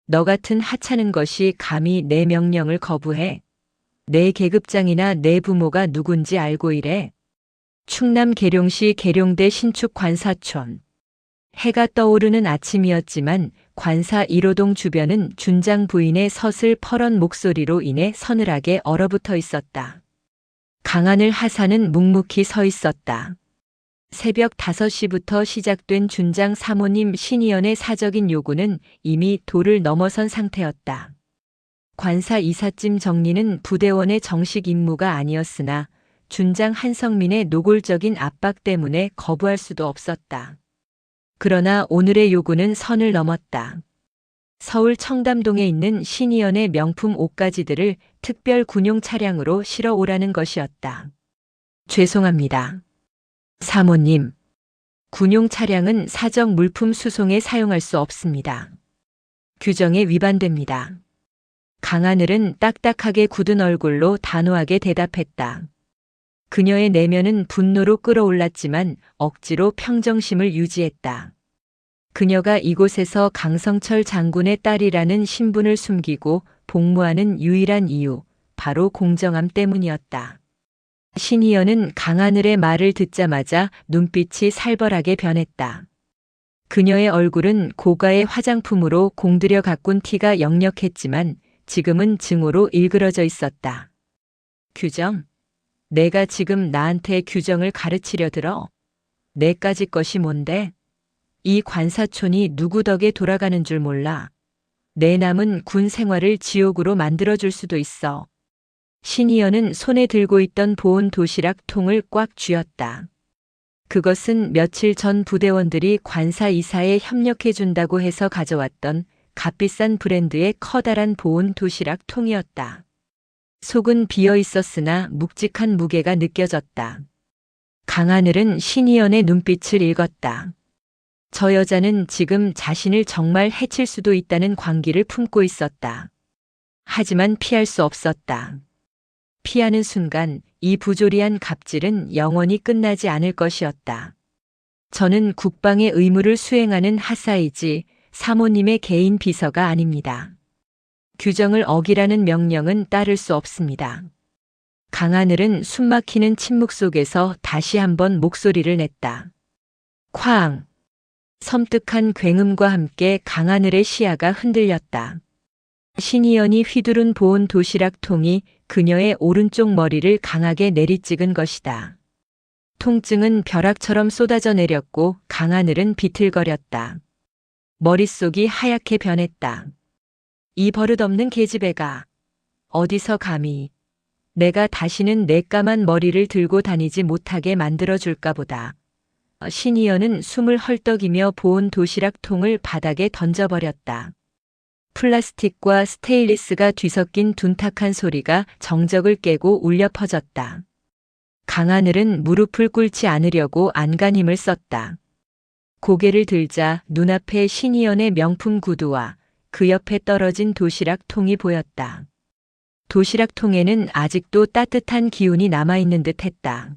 너 같은 하찮은 것이 감히 내 명령을 거부해? 내 계급장이나 내 부모가 누군지 알고 이래? 충남 계룡시 계룡대 신축 관사촌. 해가 떠오르는 아침이었지만 관사 1호동 주변은 준장 부인의 서슬 퍼런 목소리로 인해 서늘하게 얼어붙어 있었다. 강하늘 하사는 묵묵히 서 있었다. 새벽 5시부터 시작된 준장 사모님 신희연의 사적인 요구는 이미 도를 넘어선 상태였다. 관사 이삿짐 정리는 부대원의 정식 임무가 아니었으나 준장 한성민의 노골적인 압박 때문에 거부할 수도 없었다. 그러나 오늘의 요구는 선을 넘었다. 서울 청담동에 있는 신희연의 명품 옷가지들을 특별 군용 차량으로 실어 오라는 것이었다. 죄송합니다. 사모님, 군용 차량은 사적 물품 수송에 사용할 수 없습니다. 규정에 위반됩니다. 강하늘은 딱딱하게 굳은 얼굴로 단호하게 대답했다. 그녀의 내면은 분노로 끌어올랐지만 억지로 평정심을 유지했다. 그녀가 이곳에서 강성철 장군의 딸이라는 신분을 숨기고 복무하는 유일한 이유, 바로 공정함 때문이었다. 신희연은 강하늘의 말을 듣자마자 눈빛이 살벌하게 변했다. 그녀의 얼굴은 고가의 화장품으로 공들여 가꾼 티가 역력했지만 지금은 증오로 일그러져 있었다. 규정? 내가 지금 나한테 규정을 가르치려 들어? 내까지 것이 뭔데? 이 관사촌이 누구 덕에 돌아가는 줄 몰라. 내 남은 군 생활을 지옥으로 만들어줄 수도 있어. 신희연은 손에 들고 있던 보온 도시락 통을 꽉 쥐었다. 그것은 며칠 전 부대원들이 관사 이사에 협력해준다고 해서 가져왔던 값비싼 브랜드의 커다란 보온 도시락 통이었다. 속은 비어 있었으나 묵직한 무게가 느껴졌다. 강하늘은 신희연의 눈빛을 읽었다. 저 여자는 지금 자신을 정말 해칠 수도 있다는 광기를 품고 있었다. 하지만 피할 수 없었다. 피하는 순간 이 부조리한 갑질은 영원히 끝나지 않을 것이었다. 저는 국방의 의무를 수행하는 하사이지 사모님의 개인 비서가 아닙니다. 규정을 어기라는 명령은 따를 수 없습니다. 강하늘은 숨막히는 침묵 속에서 다시 한번 목소리를 냈다. 쾅! 섬뜩한 굉음과 함께 강하늘의 시야가 흔들렸다. 신희연이 휘두른 보온 도시락 통이 그녀의 오른쪽 머리를 강하게 내리찍은 것이다. 통증은 벼락처럼 쏟아져 내렸고 강하늘은 비틀거렸다. 머릿속이 하얗게 변했다. 이 버릇없는 계집애가 어디서 감히 내가 다시는 내 까만 머리를 들고 다니지 못하게 만들어줄까 보다. 신희연은 숨을 헐떡이며 보온 도시락 통을 바닥에 던져버렸다. 플라스틱과 스테인리스가 뒤섞인 둔탁한 소리가 정적을 깨고 울려 퍼졌다. 강하늘은 무릎을 꿇지 않으려고 안간 힘을 썼다. 고개를 들자 눈앞에 신희연의 명품 구두와 그 옆에 떨어진 도시락 통이 보였다. 도시락 통에는 아직도 따뜻한 기운이 남아있는 듯 했다.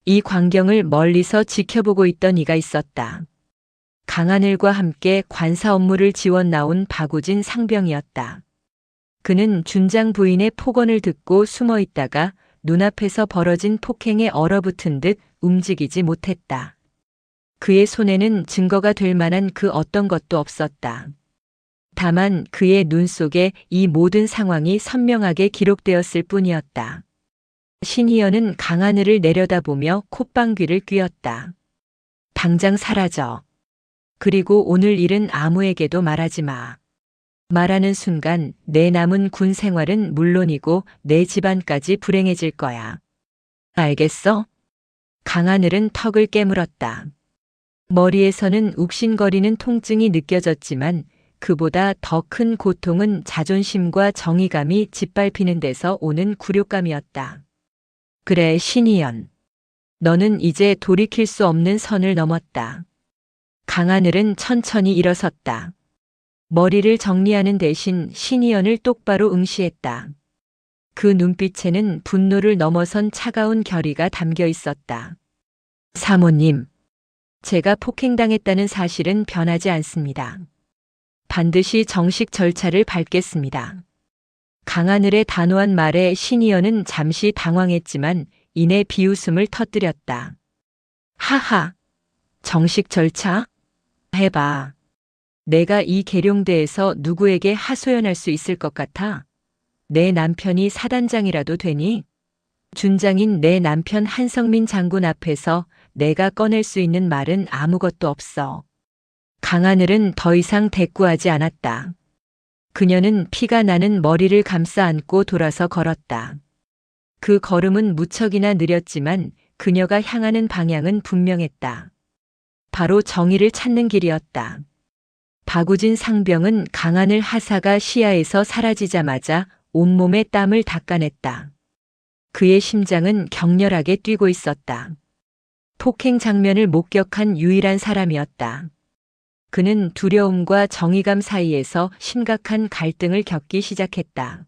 이 광경을 멀리서 지켜보고 있던 이가 있었다. 강하늘과 함께 관사 업무를 지원 나온 박우진 상병이었다. 그는 준장 부인의 폭언을 듣고 숨어 있다가 눈앞에서 벌어진 폭행에 얼어붙은 듯 움직이지 못했다. 그의 손에는 증거가 될 만한 그 어떤 것도 없었다. 다만 그의 눈 속에 이 모든 상황이 선명하게 기록되었을 뿐이었다. 신희연은 강하늘을 내려다보며 콧방귀를 뀌었다. 당장 사라져. 그리고 오늘 일은 아무에게도 말하지 마. 말하는 순간 내 남은 군 생활은 물론이고 내 집안까지 불행해질 거야. 알겠어? 강하늘은 턱을 깨물었다. 머리에서는 욱신거리는 통증이 느껴졌지만 그보다 더 큰 고통은 자존심과 정의감이 짓밟히는 데서 오는 굴욕감이었다. 그래, 신희연. 너는 이제 돌이킬 수 없는 선을 넘었다. 강하늘은 천천히 일어섰다. 머리를 정리하는 대신 신희연을 똑바로 응시했다. 그 눈빛에는 분노를 넘어선 차가운 결의가 담겨 있었다. 사모님, 제가 폭행당했다는 사실은 변하지 않습니다. 반드시 정식 절차를 밟겠습니다. 강하늘의 단호한 말에 신이여는 잠시 당황했지만 이내 비웃음을 터뜨렸다. 하하, 정식 절차? 해봐. 내가 이 계룡대에서 누구에게 하소연할 수 있을 것 같아? 내 남편이 사단장이라도 되니? 준장인 내 남편 한성민 장군 앞에서 내가 꺼낼 수 있는 말은 아무것도 없어. 강하늘은 더 이상 대꾸하지 않았다. 그녀는 피가 나는 머리를 감싸 안고 돌아서 걸었다. 그 걸음은 무척이나 느렸지만 그녀가 향하는 방향은 분명했다. 바로 정의를 찾는 길이었다. 박우진 상병은 강하늘 하사가 시야에서 사라지자마자 온몸에 땀을 닦아냈다. 그의 심장은 격렬하게 뛰고 있었다. 폭행 장면을 목격한 유일한 사람이었다. 그는 두려움과 정의감 사이에서 심각한 갈등을 겪기 시작했다.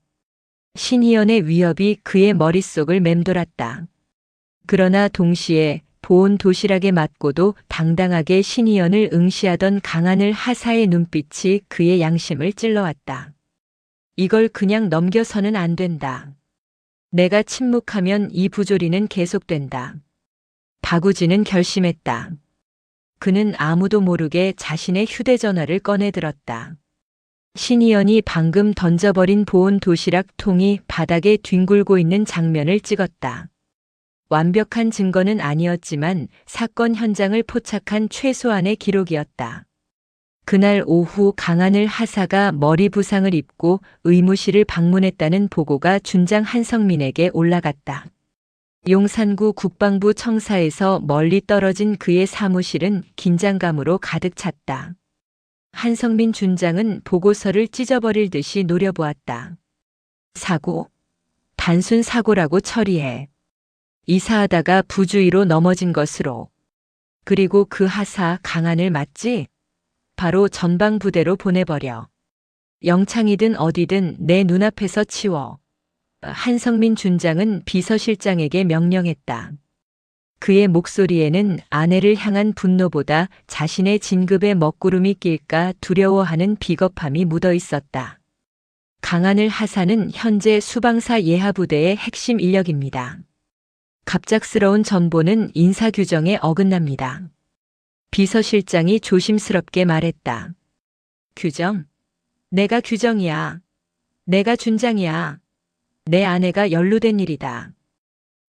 신희연의 위협이 그의 머릿속을 맴돌았다. 그러나 동시에 보온 도시락에 맞고도 당당하게 신희연을 응시하던 강하늘 하사의 눈빛이 그의 양심을 찔러왔다. 이걸 그냥 넘겨서는 안 된다. 내가 침묵하면 이 부조리는 계속된다. 박우진은 결심했다. 그는 아무도 모르게 자신의 휴대전화를 꺼내들었다. 신희연이 방금 던져버린 보온 도시락 통이 바닥에 뒹굴고 있는 장면을 찍었다. 완벽한 증거는 아니었지만 사건 현장을 포착한 최소한의 기록이었다. 그날 오후 강하늘 하사가 머리 부상을 입고 의무실을 방문했다는 보고가 준장 한성민에게 올라갔다. 용산구 국방부 청사에서 멀리 떨어진 그의 사무실은 긴장감으로 가득 찼다. 한성민 준장은 보고서를 찢어버릴 듯이 노려보았다. 사고. 단순 사고라고 처리해. 이사하다가 부주의로 넘어진 것으로. 그리고 그 하사 강하늘 맞지? 바로 전방부대로 보내버려. 영창이든 어디든 내 눈앞에서 치워. 한성민 준장은 비서실장에게 명령했다. 그의 목소리에는 아내를 향한 분노보다 자신의 진급에 먹구름이 낄까 두려워하는 비겁함이 묻어 있었다. 강하늘 하사는 현재 수방사 예하부대의 핵심 인력입니다. 갑작스러운 전보는 인사규정에 어긋납니다. 비서실장이 조심스럽게 말했다. 규정? 내가 규정이야. 내가 준장이야. 내 아내가 연루된 일이다.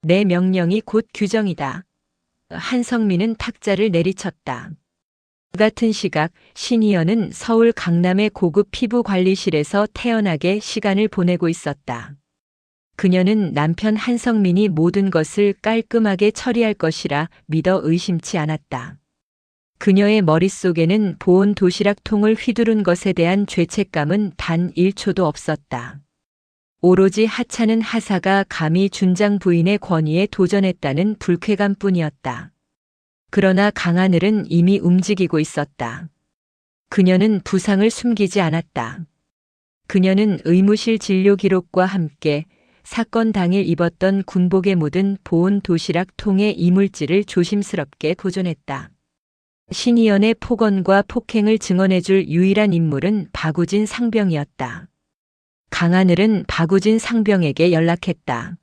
내 명령이 곧 규정이다. 한성민은 탁자를 내리쳤다. 그 같은 시각 신희연은 서울 강남의 고급 피부관리실에서 태연하게 시간을 보내고 있었다. 그녀는 남편 한성민이 모든 것을 깔끔하게 처리할 것이라 믿어 의심치 않았다. 그녀의 머릿속에는 보온 도시락 통을 휘두른 것에 대한 죄책감은 단 1초도 없었다. 오로지 하찮은 하사가 감히 준장 부인의 권위에 도전했다는 불쾌감뿐이었다. 그러나 강하늘은 이미 움직이고 있었다. 그녀는 부상을 숨기지 않았다. 그녀는 의무실 진료 기록과 함께 사건 당일 입었던 군복에 묻은 보온 도시락 통의 이물질을 조심스럽게 보존했다. 신희연의 폭언과 폭행을 증언해줄 유일한 인물은 박우진 상병이었다. 강하늘은 박우진 상병에게 연락했다.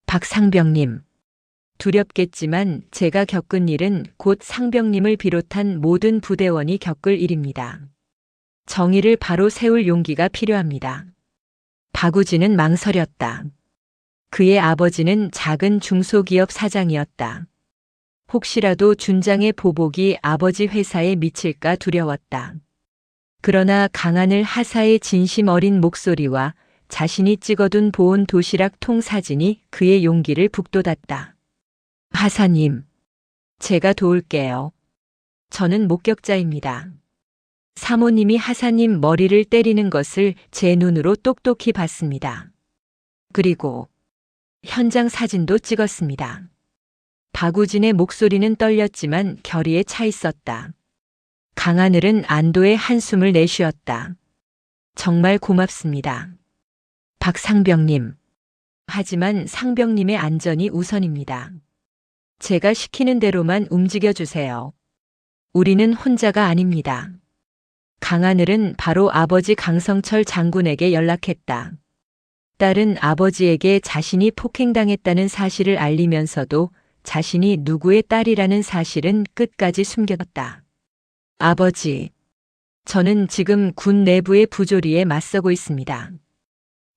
박 상병님. 두렵겠지만 제가 겪은 일은 곧 상병님을 비롯한 모든 부대원이 겪을 일입니다. 정의를 바로 세울 용기가 필요합니다. 박우진은 망설였다. 그의 아버지는 작은 중소기업 사장이었다. 혹시라도 준장의 보복이 아버지 회사에 미칠까 두려웠다. 그러나 강하늘 하사의 진심 어린 목소리와 자신이 찍어둔 보온 도시락 통 사진이 그의 용기를 북돋았다. 하사님, 제가 도울게요. 저는 목격자입니다. 사모님이 하사님 머리를 때리는 것을 제 눈으로 똑똑히 봤습니다. 그리고 현장 사진도 찍었습니다. 박우진의 목소리는 떨렸지만 결의에 차 있었다. 강하늘은 안도의 한숨을 내쉬었다. 정말 고맙습니다. 박 상병님. 하지만 상병님의 안전이 우선입니다. 제가 시키는 대로만 움직여주세요. 우리는 혼자가 아닙니다. 강하늘은 바로 아버지 강성철 장군에게 연락했다. 딸은 아버지에게 자신이 폭행당했다는 사실을 알리면서도 자신이 누구의 딸이라는 사실은 끝까지 숨겼다. 아버지, 저는 지금 군 내부의 부조리에 맞서고 있습니다.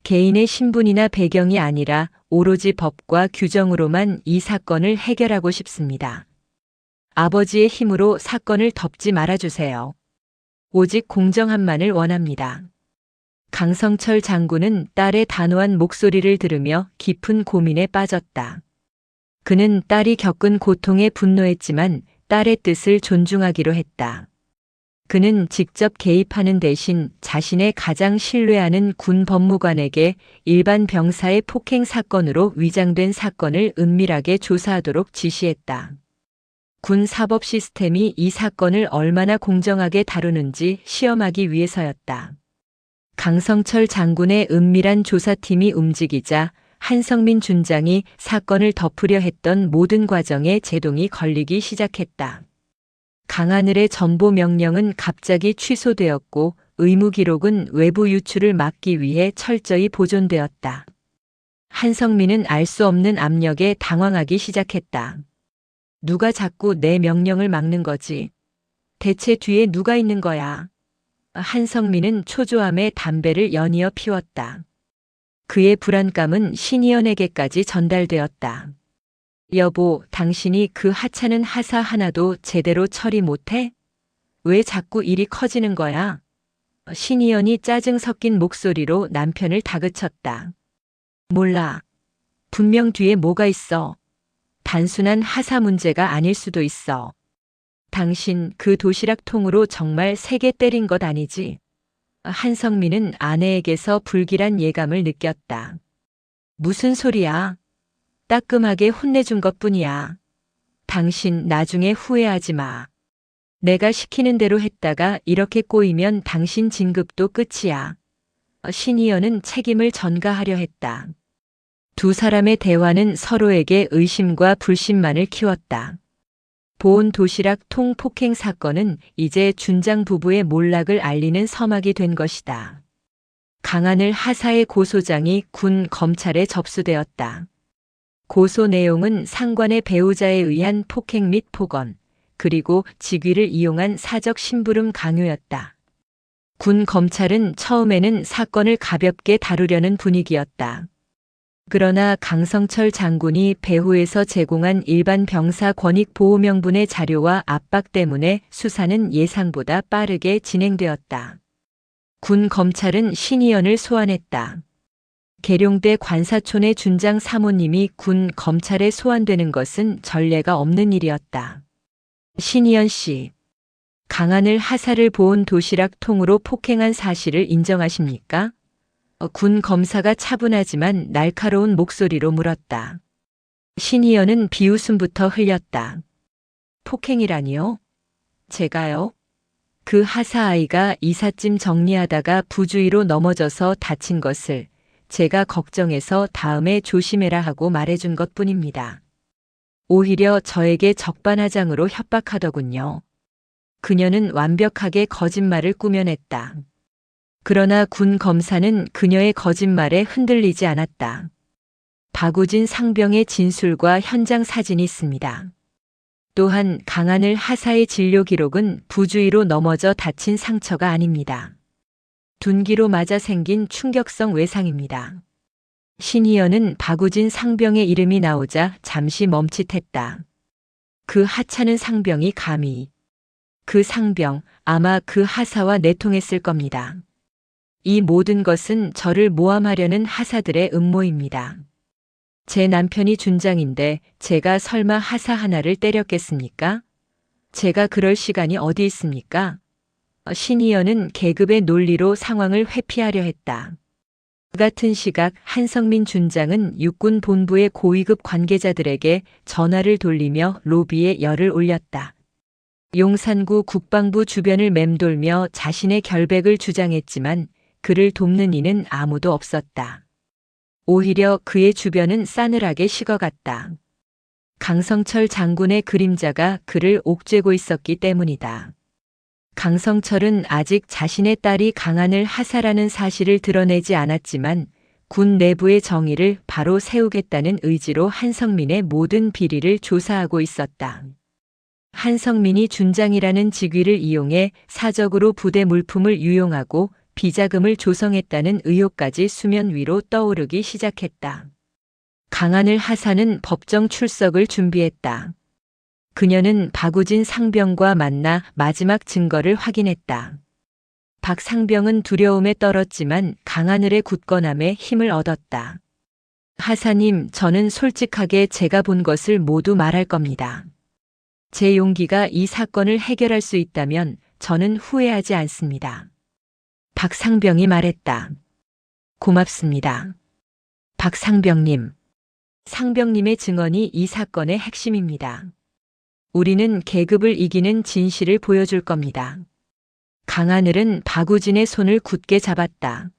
개인의 신분이나 배경이 아니라 오로지 법과 규정으로만 이 사건을 해결하고 싶습니다. 아버지의 힘으로 사건을 덮지 말아주세요. 오직 공정함만을 원합니다. 강성철 장군은 딸의 단호한 목소리를 들으며 깊은 고민에 빠졌다. 그는 딸이 겪은 고통에 분노했지만 딸의 뜻을 존중하기로 했다. 그는 직접 개입하는 대신 자신의 가장 신뢰하는 군 법무관에게 일반 병사의 폭행 사건으로 위장된 사건을 은밀하게 조사하도록 지시했다. 군 사법 시스템이 이 사건을 얼마나 공정하게 다루는지 시험하기 위해서였다. 강성철 장군의 은밀한 조사팀이 움직이자 한성민 준장이 사건을 덮으려 했던 모든 과정에 제동이 걸리기 시작했다. 강하늘의 전보 명령은 갑자기 취소되었고 의무 기록은 외부 유출을 막기 위해 철저히 보존되었다. 한성민은 알 수 없는 압력에 당황하기 시작했다. 누가 자꾸 내 명령을 막는 거지? 대체 뒤에 누가 있는 거야? 한성민은 초조함에 담배를 연이어 피웠다. 그의 불안감은 신의연에게까지 전달되었다. 여보, 당신이 그 하찮은 하사 하나도 제대로 처리 못해? 왜 자꾸 일이 커지는 거야? 신의연이 짜증 섞인 목소리로 남편을 다그쳤다. 몰라. 분명 뒤에 뭐가 있어. 단순한 하사 문제가 아닐 수도 있어. 당신 그 도시락 통으로 정말 3개 때린 것 아니지? 한성민은 아내에게서 불길한 예감을 느꼈다. 무슨 소리야? 따끔하게 혼내준 것뿐이야. 당신 나중에 후회하지 마. 내가 시키는 대로 했다가 이렇게 꼬이면 당신 진급도 끝이야. 신의연은 책임을 전가하려 했다. 두 사람의 대화는 서로에게 의심과 불신만을 키웠다. 보온 도시락 통 폭행 사건은 이제 준장 부부의 몰락을 알리는 서막이 된 것이다. 강하늘 하사의 고소장이 군 검찰에 접수되었다. 고소 내용은 상관의 배우자에 의한 폭행 및 폭언, 그리고 직위를 이용한 사적 심부름 강요였다. 군 검찰은 처음에는 사건을 가볍게 다루려는 분위기였다. 그러나 강성철 장군이 배후에서 제공한 일반 병사 권익 보호 명분의 자료와 압박 때문에 수사는 예상보다 빠르게 진행되었다. 군 검찰은 신의연을 소환했다. 계룡대 관사촌의 준장 사모님이 군 검찰에 소환되는 것은 전례가 없는 일이었다. 신의연 씨, 강하늘 하사를 보온 도시락 통으로 폭행한 사실을 인정하십니까? 군 검사가 차분하지만 날카로운 목소리로 물었다. 신의연은 비웃음부터 흘렸다. 폭행이라니요? 제가요? 그 하사 아이가 이삿짐 정리하다가 부주의로 넘어져서 다친 것을 제가 걱정해서 다음에 조심해라 하고 말해준 것뿐입니다. 오히려 저에게 적반하장으로 협박하더군요. 그녀는 완벽하게 거짓말을 꾸며냈다. 그러나 군 검사는 그녀의 거짓말에 흔들리지 않았다. 박우진 상병의 진술과 현장 사진이 있습니다. 또한 강하늘 하사의 진료 기록은 부주의로 넘어져 다친 상처가 아닙니다. 둔기로 맞아 생긴 충격성 외상입니다. 신의연은 박우진 상병의 이름이 나오자 잠시 멈칫했다. 그 하찮은 상병이 감히. 그 상병, 아마 그 하사와 내통했을 겁니다. 이 모든 것은 저를 모함하려는 하사들의 음모입니다. 제 남편이 준장인데 제가 설마 하사 하나를 때렸겠습니까? 제가 그럴 시간이 어디 있습니까? 신의연은 계급의 논리로 상황을 회피하려 했다. 그 같은 시각 한성민 준장은 육군 본부의 고위급 관계자들에게 전화를 돌리며 로비에 열을 올렸다. 용산구 국방부 주변을 맴돌며 자신의 결백을 주장했지만 그를 돕는 이는 아무도 없었다. 오히려 그의 주변은 싸늘하게 식어갔다. 강성철 장군의 그림자가 그를 옥죄고 있었기 때문이다. 강성철은 아직 자신의 딸이 강한을 하사라는 사실을 드러내지 않았지만 군 내부의 정의를 바로 세우겠다는 의지로 한성민의 모든 비리를 조사하고 있었다. 한성민이 준장이라는 직위를 이용해 사적으로 부대 물품을 유용하고 비자금을 조성했다는 의혹까지 수면 위로 떠오르기 시작했다. 강한을 하사는 법정 출석을 준비했다. 그녀는 박우진 상병과 만나 마지막 증거를 확인했다. 박 상병은 두려움에 떨었지만 강하늘의 굳건함에 힘을 얻었다. 하사님, 저는 솔직하게 제가 본 것을 모두 말할 겁니다. 제 용기가 이 사건을 해결할 수 있다면 저는 후회하지 않습니다. 박 상병이 말했다. 고맙습니다. 박 상병님. 상병님의 증언이 이 사건의 핵심입니다. 우리는 계급을 이기는 진실을 보여줄 겁니다. 강하늘은 박우진의 손을 굳게 잡았다.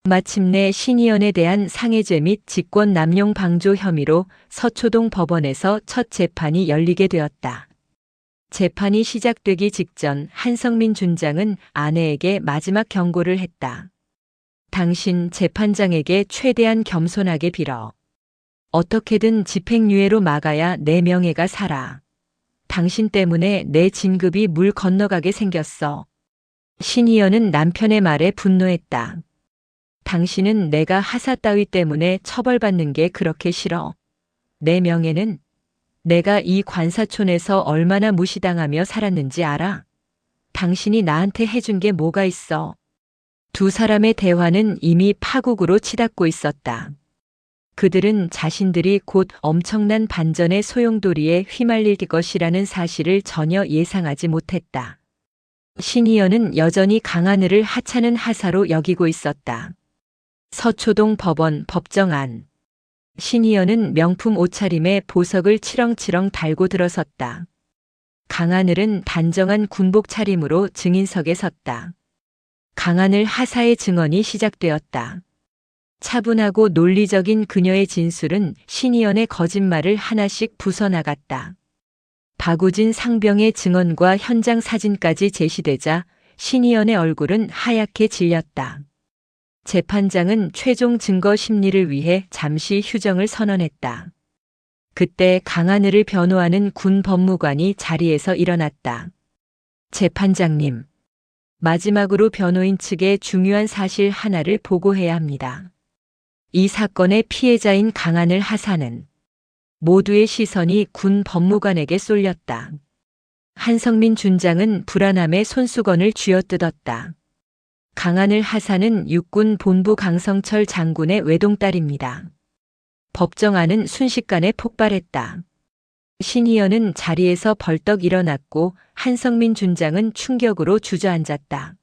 마침내 신희연에 대한 상해죄 및 직권 남용 방조 혐의로 서초동 법원에서 첫 재판이 열리게 되었다. 재판이 시작되기 직전 한성민 준장은 아내에게 마지막 경고를 했다. 당신 재판장에게 최대한 겸손하게 빌어. 어떻게든 집행유예로 막아야 내 명예가 살아. 당신 때문에 내 진급이 물 건너가게 생겼어. 신희연은 남편의 말에 분노했다. 당신은 내가 하사 따위 때문에 처벌받는 게 그렇게 싫어. 내 명예는 내가 이 관사촌에서 얼마나 무시당하며 살았는지 알아? 당신이 나한테 해준 게 뭐가 있어? 두 사람의 대화는 이미 파국으로 치닫고 있었다. 그들은 자신들이 곧 엄청난 반전의 소용돌이에 휘말릴 것이라는 사실을 전혀 예상하지 못했다. 신희연은 여전히 강하늘을 하찮은 하사로 여기고 있었다. 서초동 법원 법정 안. 신희연은 명품 옷차림에 보석을 치렁치렁 달고 들어섰다. 강하늘은 단정한 군복 차림으로 증인석에 섰다. 강하늘 하사의 증언이 시작되었다. 차분하고 논리적인 그녀의 진술은 신희연의 거짓말을 하나씩 부숴나갔다. 박우진 상병의 증언과 현장 사진까지 제시되자 신희연의 얼굴은 하얗게 질렸다. 재판장은 최종 증거 심리를 위해 잠시 휴정을 선언했다. 그때 강하늘을 변호하는 군 법무관이 자리에서 일어났다. 재판장님, 마지막으로 변호인 측에 중요한 사실 하나를 보고해야 합니다. 이 사건의 피해자인 강하늘 하사는 모두의 시선이 군 법무관에게 쏠렸다. 한성민 준장은 불안함에 손수건을 쥐어뜯었다. 강하늘 하사는 육군 본부 강성철 장군의 외동딸입니다. 법정안은 순식간에 폭발했다. 신희연은 자리에서 벌떡 일어났고 한성민 준장은 충격으로 주저앉았다.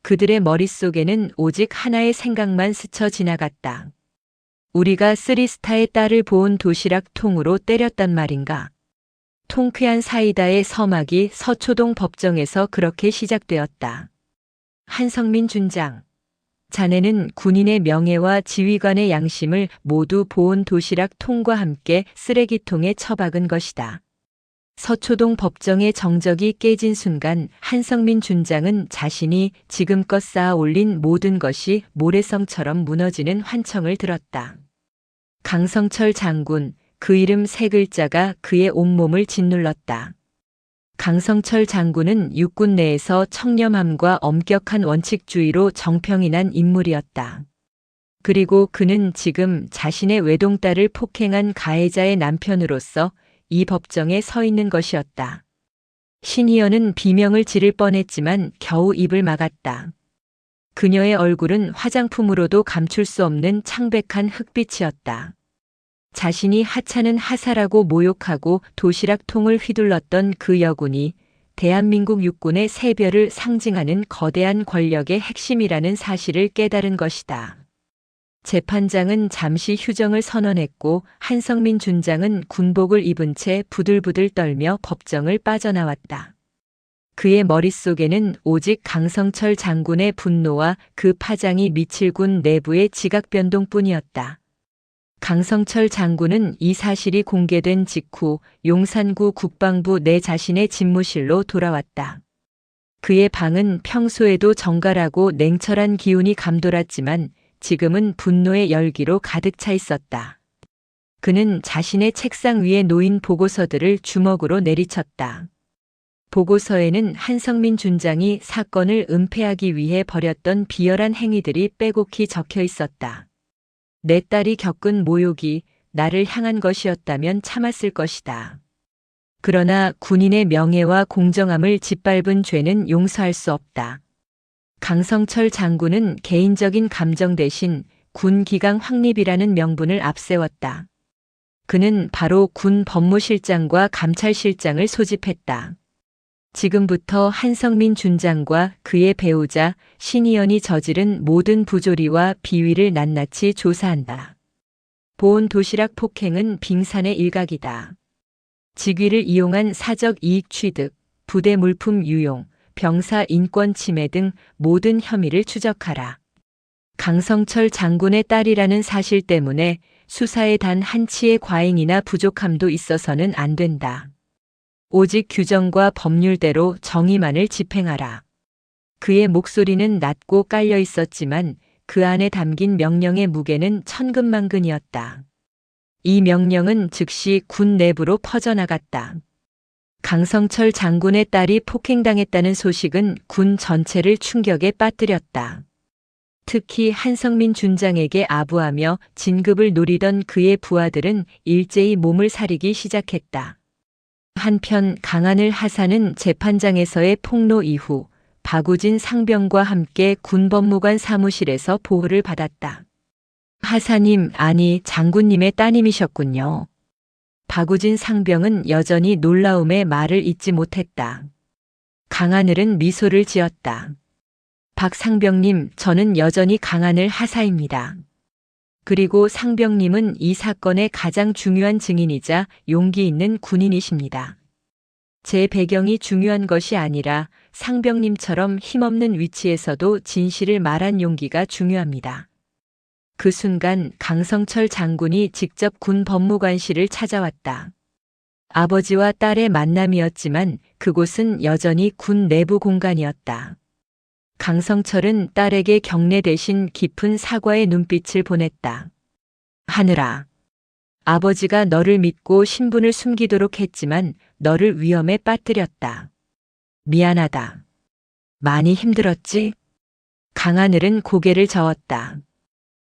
그들의 머릿속에는 오직 하나의 생각만 스쳐 지나갔다. 우리가 쓰리스타의 딸을 보온 도시락 통으로 때렸단 말인가. 통쾌한 사이다의 서막이 서초동 법정에서 그렇게 시작되었다. 한성민 준장, 자네는 군인의 명예와 지휘관의 양심을 모두 보온 도시락 통과 함께 쓰레기통에 처박은 것이다. 서초동 법정의 정적이 깨진 순간 한성민 준장은 자신이 지금껏 쌓아 올린 모든 것이 모래성처럼 무너지는 환청을 들었다. 강성철 장군, 그 이름 세 글자가 그의 온몸을 짓눌렀다. 강성철 장군은 육군 내에서 청렴함과 엄격한 원칙주의로 정평이 난 인물이었다. 그리고 그는 지금 자신의 외동딸을 폭행한 가해자의 남편으로서 이 법정에 서 있는 것이었다. 신희연은 비명을 지를 뻔했지만 겨우 입을 막았다. 그녀의 얼굴은 화장품으로도 감출 수 없는 창백한 흑빛이었다. 자신이 하찮은 하사라고 모욕하고 도시락통을 휘둘렀던 그 여군이 대한민국 육군의 세별을 상징하는 거대한 권력의 핵심이라는 사실을 깨달은 것이다. 재판장은 잠시 휴정을 선언했고 한성민 준장은 군복을 입은 채 부들부들 떨며 법정을 빠져나왔다. 그의 머릿속에는 오직 강성철 장군의 분노와 그 파장이 미칠 군 내부의 지각 변동뿐이었다. 강성철 장군은 이 사실이 공개된 직후 용산구 국방부 내 자신의 집무실로 돌아왔다. 그의 방은 평소에도 정갈하고 냉철한 기운이 감돌았지만 지금은 분노의 열기로 가득 차 있었다. 그는 자신의 책상 위에 놓인 보고서들을 주먹으로 내리쳤다. 보고서에는 한성민 준장이 사건을 은폐하기 위해 벌였던 비열한 행위들이 빼곡히 적혀 있었다. 내 딸이 겪은 모욕이 나를 향한 것이었다면 참았을 것이다. 그러나 군인의 명예와 공정함을 짓밟은 죄는 용서할 수 없다. 강성철 장군은 개인적인 감정 대신 군 기강 확립이라는 명분을 앞세웠다. 그는 바로 군 법무실장과 감찰실장을 소집했다. 지금부터 한성민 준장과 그의 배우자 신희연이 저지른 모든 부조리와 비위를 낱낱이 조사한다. 보온 도시락 폭행은 빙산의 일각이다. 직위를 이용한 사적 이익 취득, 부대 물품 유용, 병사 인권 침해 등 모든 혐의를 추적하라. 강성철 장군의 딸이라는 사실 때문에 수사에 단 한치의 과잉이나 부족함도 있어서는 안 된다. 오직 규정과 법률대로 정의만을 집행하라. 그의 목소리는 낮고 깔려 있었지만 그 안에 담긴 명령의 무게는 천근만근이었다. 이 명령은 즉시 군 내부로 퍼져나갔다. 강성철 장군의 딸이 폭행당했다는 소식은 군 전체를 충격에 빠뜨렸다. 특히 한성민 준장에게 아부하며 진급을 노리던 그의 부하들은 일제히 몸을 사리기 시작했다. 한편 강하늘 하사는 재판장에서의 폭로 이후 박우진 상병과 함께 군법무관 사무실에서 보호를 받았다. 하사님, 아니 장군님의 따님이셨군요. 박우진 상병은 여전히 놀라움에 말을 잇지 못했다. 강하늘은 미소를 지었다. 박 상병님, 저는 여전히 강하늘 하사입니다. 그리고 상병님은 이 사건의 가장 중요한 증인이자 용기 있는 군인이십니다. 제 배경이 중요한 것이 아니라 상병님처럼 힘없는 위치에서도 진실을 말한 용기가 중요합니다. 그 순간 강성철 장군이 직접 군 법무관실을 찾아왔다. 아버지와 딸의 만남이었지만 그곳은 여전히 군 내부 공간이었다. 강성철은 딸에게 경례 대신 깊은 사과의 눈빛을 보냈다. 하늘아, 아버지가 너를 믿고 신분을 숨기도록 했지만 너를 위험에 빠뜨렸다. 미안하다. 많이 힘들었지? 강하늘은 고개를 저었다.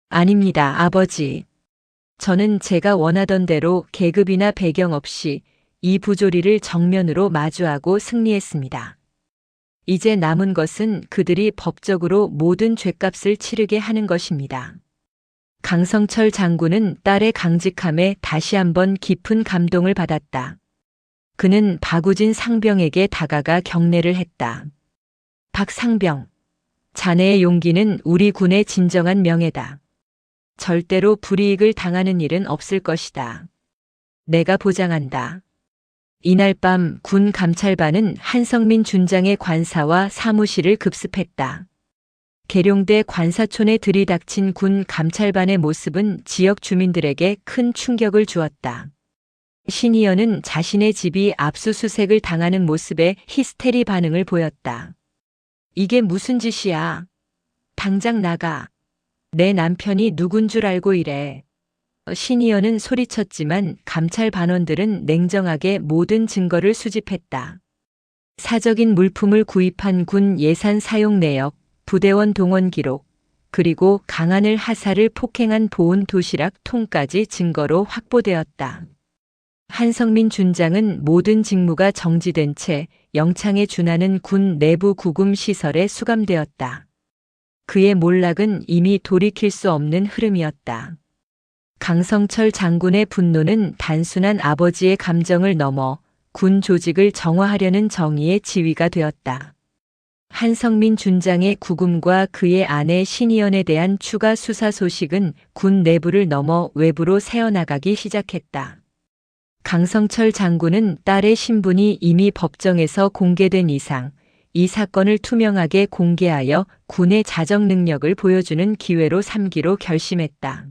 아닙니다, 아버지. 저는 제가 원하던 대로 계급이나 배경 없이 이 부조리를 정면으로 마주하고 승리했습니다. 이제 남은 것은 그들이 법적으로 모든 죗값을 치르게 하는 것입니다. 강성철 장군은 딸의 강직함에 다시 한번 깊은 감동을 받았다. 그는 박우진 상병에게 다가가 경례를 했다. 박 상병, 자네의 용기는 우리 군의 진정한 명예다. 절대로 불이익을 당하는 일은 없을 것이다. 내가 보장한다. 이날 밤 군 감찰반은 한성민 준장의 관사와 사무실을 급습했다. 계룡대 관사촌에 들이닥친 군 감찰반의 모습은 지역 주민들에게 큰 충격을 주었다. 신희연은 자신의 집이 압수수색을 당하는 모습에 히스테리 반응을 보였다. 이게 무슨 짓이야? 당장 나가. 내 남편이 누군 줄 알고 이래. 신희연은 소리쳤지만 감찰 반원들은 냉정하게 모든 증거를 수집했다. 사적인 물품을 구입한 군 예산 사용 내역, 부대원 동원 기록, 그리고 강하늘 하사를 폭행한 보온 도시락 통까지 증거로 확보되었다. 한성민 준장은 모든 직무가 정지된 채 영창에 준하는 군 내부 구금 시설에 수감되었다. 그의 몰락은 이미 돌이킬 수 없는 흐름이었다. 강성철 장군의 분노는 단순한 아버지의 감정을 넘어 군 조직을 정화하려는 정의의 지휘가 되었다. 한성민 준장의 구금과 그의 아내 신희연에 대한 추가 수사 소식은 군 내부를 넘어 외부로 새어나가기 시작했다. 강성철 장군은 딸의 신분이 이미 법정에서 공개된 이상 이 사건을 투명하게 공개하여 군의 자정 능력을 보여주는 기회로 삼기로 결심했다.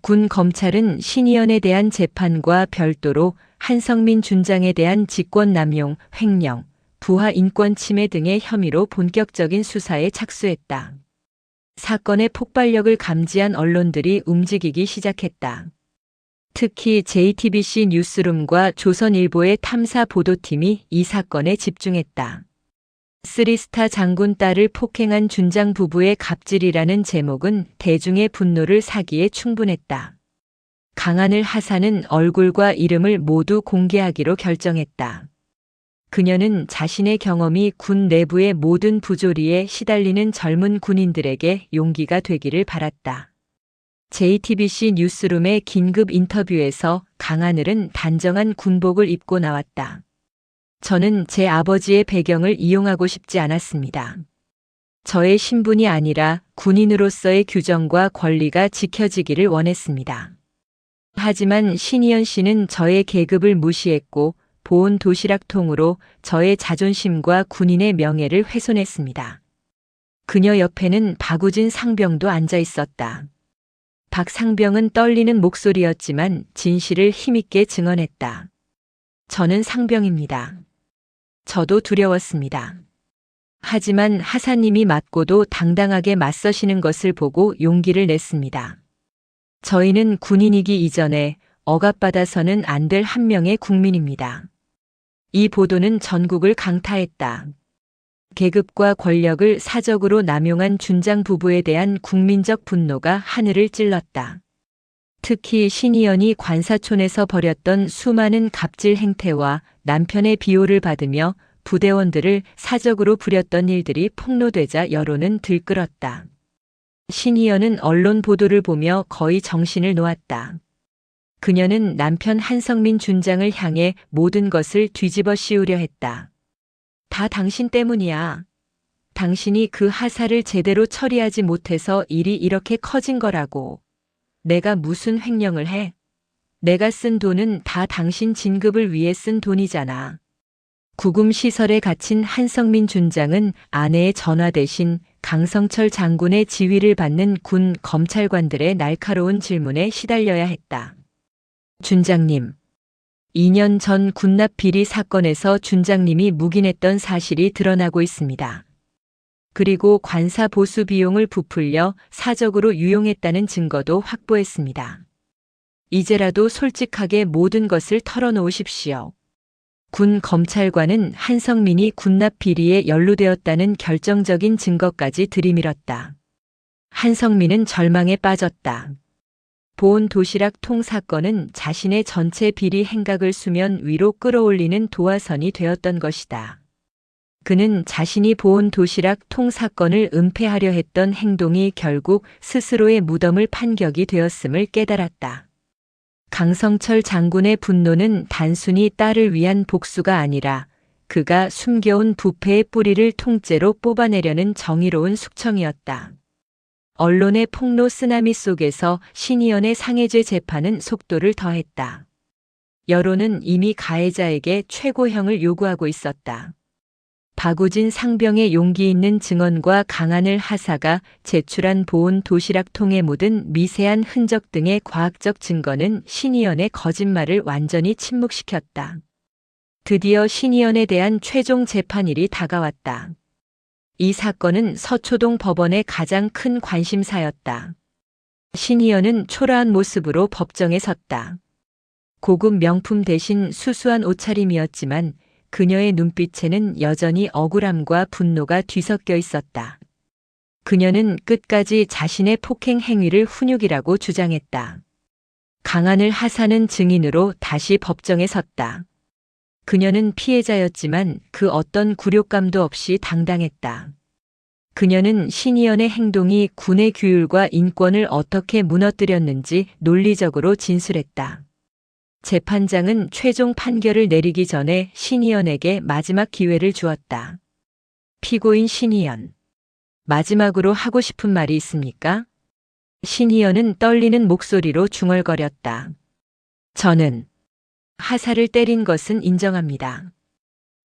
군 검찰은 신희연에 대한 재판과 별도로 한성민 준장에 대한 직권남용, 횡령, 부하 인권 침해 등의 혐의로 본격적인 수사에 착수했다. 사건의 폭발력을 감지한 언론들이 움직이기 시작했다. 특히 JTBC 뉴스룸과 조선일보의 탐사 보도팀이 이 사건에 집중했다. 쓰리스타 장군 딸을 폭행한 준장 부부의 갑질이라는 제목은 대중의 분노를 사기에 충분했다. 강하늘 하사는 얼굴과 이름을 모두 공개하기로 결정했다. 그녀는 자신의 경험이 군 내부의 모든 부조리에 시달리는 젊은 군인들에게 용기가 되기를 바랐다. JTBC 뉴스룸의 긴급 인터뷰에서 강하늘은 단정한 군복을 입고 나왔다. 저는 제 아버지의 배경을 이용하고 싶지 않았습니다. 저의 신분이 아니라 군인으로서의 규정과 권리가 지켜지기를 원했습니다. 하지만 신희연 씨는 저의 계급을 무시했고 보온 도시락통으로 저의 자존심과 군인의 명예를 훼손했습니다. 그녀 옆에는 박우진 상병도 앉아 있었다. 박 상병은 떨리는 목소리였지만 진실을 힘있게 증언했다. 저는 상병입니다. 저도 두려웠습니다. 하지만 하사님이 맞고도 당당하게 맞서시는 것을 보고 용기를 냈습니다. 저희는 군인이기 이전에 억압받아서는 안 될 한 명의 국민입니다. 이 보도는 전국을 강타했다. 계급과 권력을 사적으로 남용한 준장 부부에 대한 국민적 분노가 하늘을 찔렀다. 특히 신희연이 관사촌에서 벌였던 수많은 갑질 행태와 남편의 비호를 받으며 부대원들을 사적으로 부렸던 일들이 폭로되자 여론은 들끓었다. 신희연은 언론 보도를 보며 거의 정신을 놓았다. 그녀는 남편 한성민 준장을 향해 모든 것을 뒤집어 씌우려 했다. 다 당신 때문이야. 당신이 그 하사를 제대로 처리하지 못해서 일이 이렇게 커진 거라고. 내가 무슨 횡령을 해? 내가 쓴 돈은 다 당신 진급을 위해 쓴 돈이잖아. 구금시설에 갇힌 한성민 준장은 아내의 전화 대신 강성철 장군의 지휘를 받는 군 검찰관들의 날카로운 질문에 시달려야 했다. 준장님, 2년 전 군납 비리 사건에서 준장님이 묵인했던 사실이 드러나고 있습니다. 그리고 관사 보수 비용을 부풀려 사적으로 유용했다는 증거도 확보했습니다. 이제라도 솔직하게 모든 것을 털어놓으십시오. 군 검찰관은 한성민이 군납 비리에 연루되었다는 결정적인 증거까지 들이밀었다. 한성민은 절망에 빠졌다. 보온 도시락 통 사건은 자신의 전체 비리 행각을 수면 위로 끌어올리는 도화선이 되었던 것이다. 그는 자신이 보온 도시락 통 사건을 은폐하려 했던 행동이 결국 스스로의 무덤을 판 격이 되었음을 깨달았다. 강성철 장군의 분노는 단순히 딸을 위한 복수가 아니라 그가 숨겨온 부패의 뿌리를 통째로 뽑아내려는 정의로운 숙청이었다. 언론의 폭로 쓰나미 속에서 신희연의 상해죄 재판은 속도를 더했다. 여론은 이미 가해자에게 최고형을 요구하고 있었다. 박우진 상병의 용기 있는 증언과 강하늘 하사가 제출한 보온 도시락통에 묻은 미세한 흔적 등의 과학적 증거는 신희연의 거짓말을 완전히 침묵시켰다. 드디어 신희연에 대한 최종 재판일이 다가왔다. 이 사건은 서초동 법원의 가장 큰 관심사였다. 신희연은 초라한 모습으로 법정에 섰다. 고급 명품 대신 수수한 옷차림이었지만 그녀의 눈빛에는 여전히 억울함과 분노가 뒤섞여 있었다. 그녀는 끝까지 자신의 폭행 행위를 훈육이라고 주장했다. 강하늘 하사는 증인으로 다시 법정에 섰다. 그녀는 피해자였지만 그 어떤 굴욕감도 없이 당당했다. 그녀는 신희연의 행동이 군의 규율과 인권을 어떻게 무너뜨렸는지 논리적으로 진술했다. 재판장은 최종 판결을 내리기 전에 신희연에게 마지막 기회를 주었다. 피고인 신희연, 마지막으로 하고 싶은 말이 있습니까? 신희연은 떨리는 목소리로 중얼거렸다. 저는 하사를 때린 것은 인정합니다.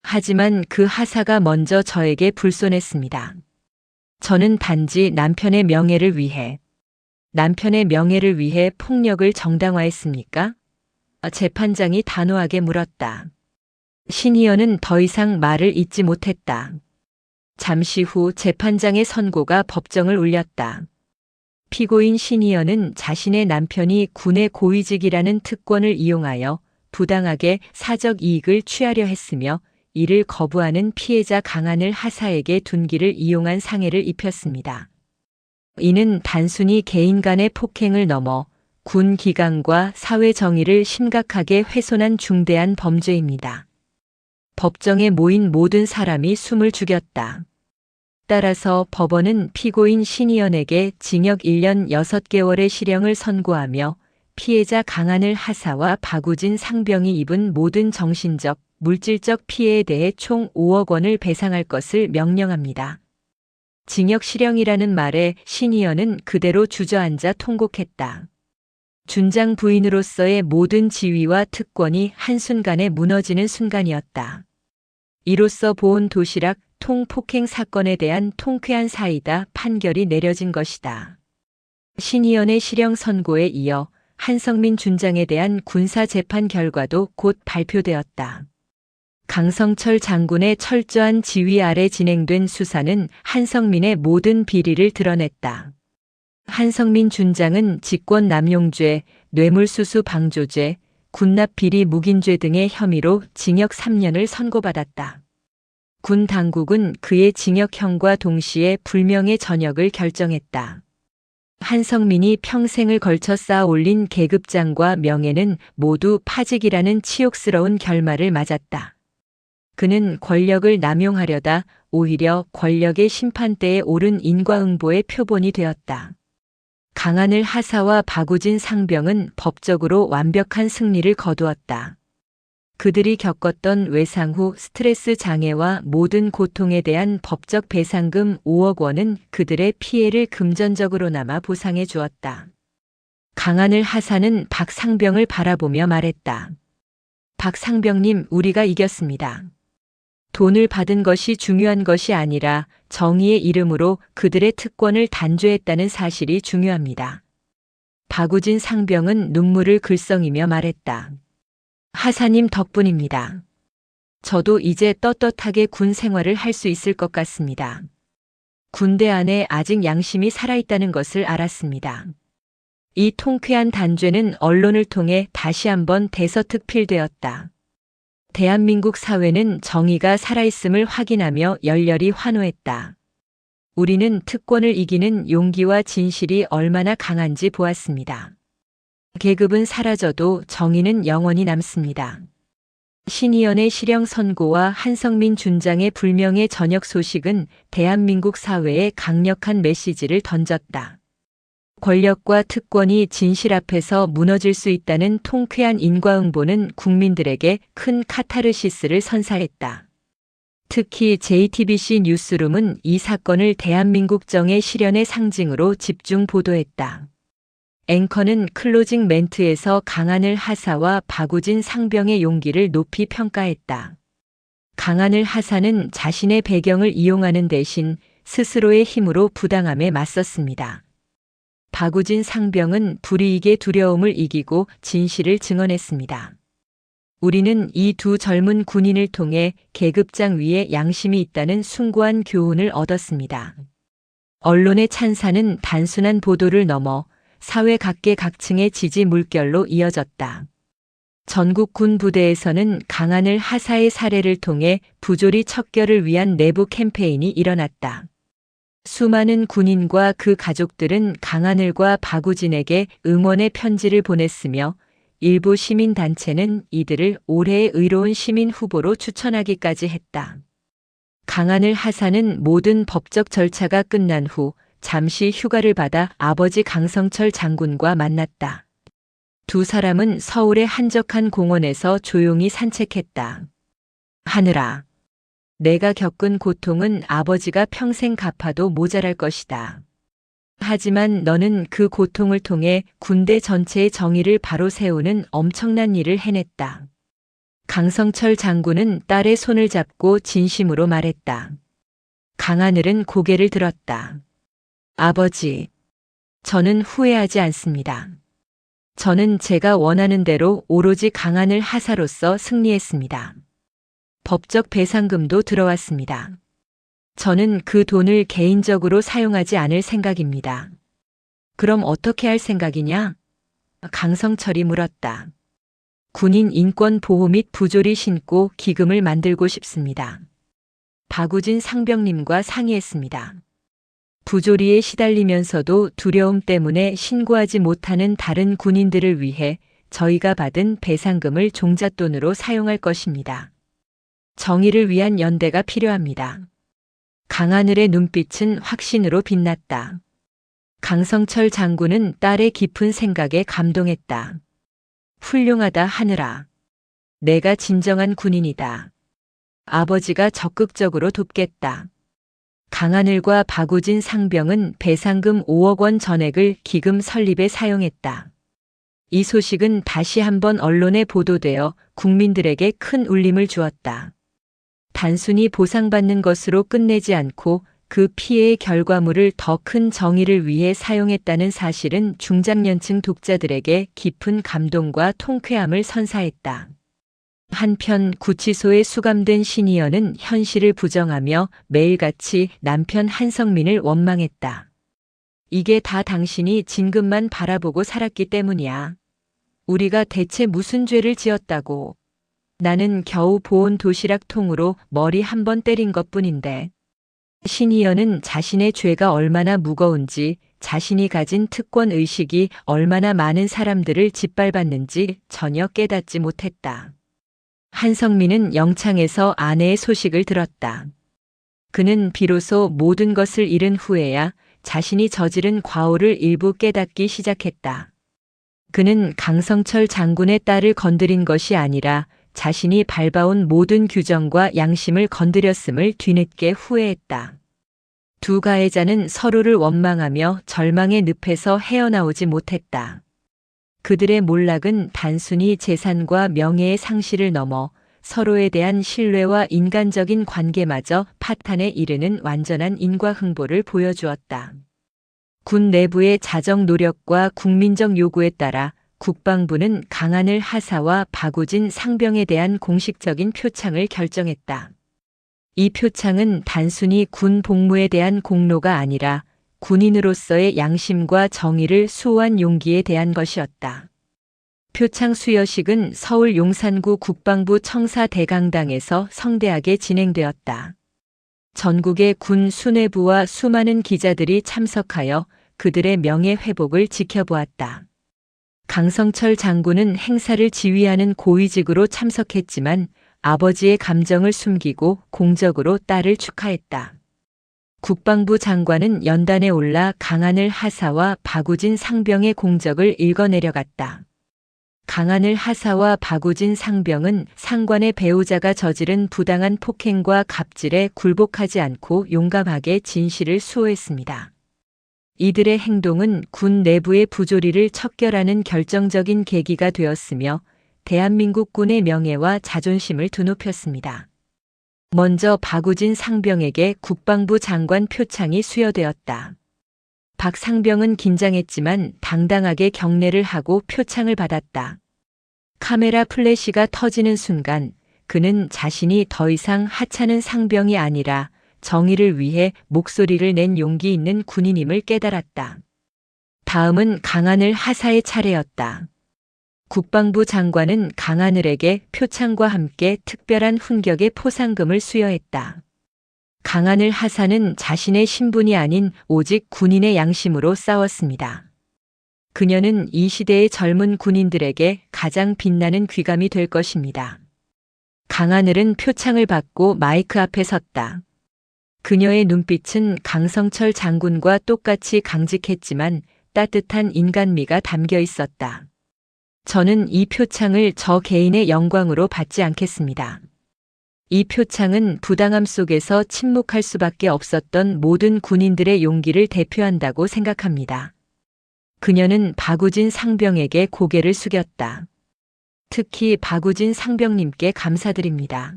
하지만 그 하사가 먼저 저에게 불손했습니다. 저는 단지 남편의 명예를 위해 폭력을 정당화했습니까? 재판장이 단호하게 물었다. 신희연은 더 이상 말을 잇지 못했다. 잠시 후 재판장의 선고가 법정을 울렸다. 피고인 신희연은 자신의 남편이 군의 고위직이라는 특권을 이용하여 부당하게 사적 이익을 취하려 했으며 이를 거부하는 피해자 강한을 하사에게 둔기를 이용한 상해를 입혔습니다. 이는 단순히 개인 간의 폭행을 넘어 군 기강과 사회 정의를 심각하게 훼손한 중대한 범죄입니다. 법정에 모인 모든 사람이 숨을 죽였다. 따라서 법원은 피고인 신희연에게 징역 1년 6개월의 실형을 선고하며 피해자 강한을 하사와 박우진 상병이 입은 모든 정신적, 물질적 피해에 대해 총 5억 원을 배상할 것을 명령합니다. 징역 실형이라는 말에 신희연은 그대로 주저앉아 통곡했다. 준장 부인으로서의 모든 지위와 특권이 한순간에 무너지는 순간이었다. 이로써 보온 도시락 통폭행 사건에 대한 통쾌한 사이다 판결이 내려진 것이다. 신희연의 실형 선고에 이어 한성민 준장에 대한 군사 재판 결과도 곧 발표되었다. 강성철 장군의 철저한 지휘 아래 진행된 수사는 한성민의 모든 비리를 드러냈다. 한성민 준장은 직권남용죄, 뇌물수수 방조죄, 군납비리 묵인죄 등의 혐의로 징역 3년을 선고받았다. 군 당국은 그의 징역형과 동시에 불명예 전역을 결정했다. 한성민이 평생을 걸쳐 쌓아 올린 계급장과 명예는 모두 파직이라는 치욕스러운 결말을 맞았다. 그는 권력을 남용하려다 오히려 권력의 심판대에 오른 인과응보의 표본이 되었다. 강한을 하사와 박우진 상병은 법적으로 완벽한 승리를 거두었다. 그들이 겪었던 외상 후 스트레스 장애와 모든 고통에 대한 법적 배상금 5억 원은 그들의 피해를 금전적으로나마 보상해 주었다. 강한을 하사는 박 상병을 바라보며 말했다. 박 상병님, 우리가 이겼습니다. 돈을 받은 것이 중요한 것이 아니라 정의의 이름으로 그들의 특권을 단죄했다는 사실이 중요합니다. 박우진 상병은 눈물을 글썽이며 말했다. 하사님 덕분입니다. 저도 이제 떳떳하게 군 생활을 할 수 있을 것 같습니다. 군대 안에 아직 양심이 살아있다는 것을 알았습니다. 이 통쾌한 단죄는 언론을 통해 다시 한번 대서특필되었다. 대한민국 사회는 정의가 살아있음을 확인하며 열렬히 환호했다. 우리는 특권을 이기는 용기와 진실이 얼마나 강한지 보았습니다. 계급은 사라져도 정의는 영원히 남습니다. 신희연의 실형 선고와 한성민 준장의 불명예 전역 소식은 대한민국 사회에 강력한 메시지를 던졌다. 권력과 특권이 진실 앞에서 무너질 수 있다는 통쾌한 인과응보는 국민들에게 큰 카타르시스를 선사했다. 특히 JTBC 뉴스룸은 이 사건을 대한민국 정의 실현의 상징으로 집중 보도했다. 앵커는 클로징 멘트에서 강한을 하사와 박우진 상병의 용기를 높이 평가했다. 강한을 하사는 자신의 배경을 이용하는 대신 스스로의 힘으로 부당함에 맞섰습니다. 박우진 상병은 불이익의 두려움을 이기고 진실을 증언했습니다. 우리는 이 두 젊은 군인을 통해 계급장 위에 양심이 있다는 숭고한 교훈을 얻었습니다. 언론의 찬사는 단순한 보도를 넘어 사회 각계각층의 지지 물결로 이어졌다. 전국 군 부대에서는 강한을 하사의 사례를 통해 부조리 척결을 위한 내부 캠페인이 일어났다. 수많은 군인과 그 가족들은 강하늘과 박우진에게 응원의 편지를 보냈으며 일부 시민단체는 이들을 올해의 의로운 시민 후보로 추천하기까지 했다. 강하늘 하사는 모든 법적 절차가 끝난 후 잠시 휴가를 받아 아버지 강성철 장군과 만났다. 두 사람은 서울의 한적한 공원에서 조용히 산책했다. 하늘아, 내가 겪은 고통은 아버지가 평생 갚아도 모자랄 것이다. 하지만 너는 그 고통을 통해 군대 전체의 정의를 바로 세우는 엄청난 일을 해냈다. 강성철 장군은 딸의 손을 잡고 진심으로 말했다. 강하늘은 고개를 들었다. 아버지, 저는 후회하지 않습니다. 저는 제가 원하는 대로 오로지 강하늘 하사로서 승리했습니다. 법적 배상금도 들어왔습니다. 저는 그 돈을 개인적으로 사용하지 않을 생각입니다. 그럼 어떻게 할 생각이냐? 강성철이 물었다. 군인 인권 보호 및 부조리 신고 기금을 만들고 싶습니다. 박우진 상병님과 상의했습니다. 부조리에 시달리면서도 두려움 때문에 신고하지 못하는 다른 군인들을 위해 저희가 받은 배상금을 종잣돈으로 사용할 것입니다. 정의를 위한 연대가 필요합니다. 강하늘의 눈빛은 확신으로 빛났다. 강성철 장군은 딸의 깊은 생각에 감동했다. 훌륭하다 하늘아. 내가 진정한 군인이다. 아버지가 적극적으로 돕겠다. 강하늘과 박우진 상병은 배상금 5억 원 전액을 기금 설립에 사용했다. 이 소식은 다시 한번 언론에 보도되어 국민들에게 큰 울림을 주었다. 단순히 보상받는 것으로 끝내지 않고 그 피해의 결과물을 더 큰 정의를 위해 사용했다는 사실은 중장년층 독자들에게 깊은 감동과 통쾌함을 선사했다. 한편 구치소에 수감된 신희연은 현실을 부정하며 매일같이 남편 한성민을 원망했다. 이게 다 당신이 진급만 바라보고 살았기 때문이야. 우리가 대체 무슨 죄를 지었다고. 나는 겨우 보온 도시락 통으로 머리 한 번 때린 것뿐인데. 신희연은 자신의 죄가 얼마나 무거운지, 자신이 가진 특권 의식이 얼마나 많은 사람들을 짓밟았는지 전혀 깨닫지 못했다. 한성민은 영창에서 아내의 소식을 들었다. 그는 비로소 모든 것을 잃은 후에야 자신이 저지른 과오를 일부 깨닫기 시작했다. 그는 강성철 장군의 딸을 건드린 것이 아니라 자신이 밟아온 모든 규정과 양심을 건드렸음을 뒤늦게 후회했다. 두 가해자는 서로를 원망하며 절망의 늪에서 헤어나오지 못했다. 그들의 몰락은 단순히 재산과 명예의 상실을 넘어 서로에 대한 신뢰와 인간적인 관계마저 파탄에 이르는 완전한 인과응보를 보여주었다. 군 내부의 자정 노력과 국민적 요구에 따라 국방부는 강하늘 하사와 박우진 상병에 대한 공식적인 표창을 결정했다. 이 표창은 단순히 군 복무에 대한 공로가 아니라 군인으로서의 양심과 정의를 수호한 용기에 대한 것이었다. 표창 수여식은 서울 용산구 국방부 청사대강당에서 성대하게 진행되었다. 전국의 군 수뇌부와 수많은 기자들이 참석하여 그들의 명예 회복을 지켜보았다. 강성철 장군은 행사를 지휘하는 고위직으로 참석했지만 아버지의 감정을 숨기고 공적으로 딸을 축하했다. 국방부 장관은 연단에 올라 강하늘 하사와 박우진 상병의 공적을 읽어내려갔다. 강하늘 하사와 박우진 상병은 상관의 배우자가 저지른 부당한 폭행과 갑질에 굴복하지 않고 용감하게 진실을 수호했습니다. 이들의 행동은 군 내부의 부조리를 척결하는 결정적인 계기가 되었으며 대한민국 군의 명예와 자존심을 드높였습니다. 먼저 박우진 상병에게 국방부 장관 표창이 수여되었다. 박 상병은 긴장했지만 당당하게 경례를 하고 표창을 받았다. 카메라 플래시가 터지는 순간 그는 자신이 더 이상 하찮은 상병이 아니라 정의를 위해 목소리를 낸 용기 있는 군인임을 깨달았다. 다음은 강하늘 하사의 차례였다. 국방부 장관은 강하늘에게 표창과 함께 특별한 훈격의 포상금을 수여했다. 강하늘 하사는 자신의 신분이 아닌 오직 군인의 양심으로 싸웠습니다. 그녀는 이 시대의 젊은 군인들에게 가장 빛나는 귀감이 될 것입니다. 강하늘은 표창을 받고 마이크 앞에 섰다. 그녀의 눈빛은 강성철 장군과 똑같이 강직했지만 따뜻한 인간미가 담겨 있었다. 저는 이 표창을 저 개인의 영광으로 받지 않겠습니다. 이 표창은 부당함 속에서 침묵할 수밖에 없었던 모든 군인들의 용기를 대표한다고 생각합니다. 그녀는 박우진 상병에게 고개를 숙였다. 특히 박우진 상병님께 감사드립니다.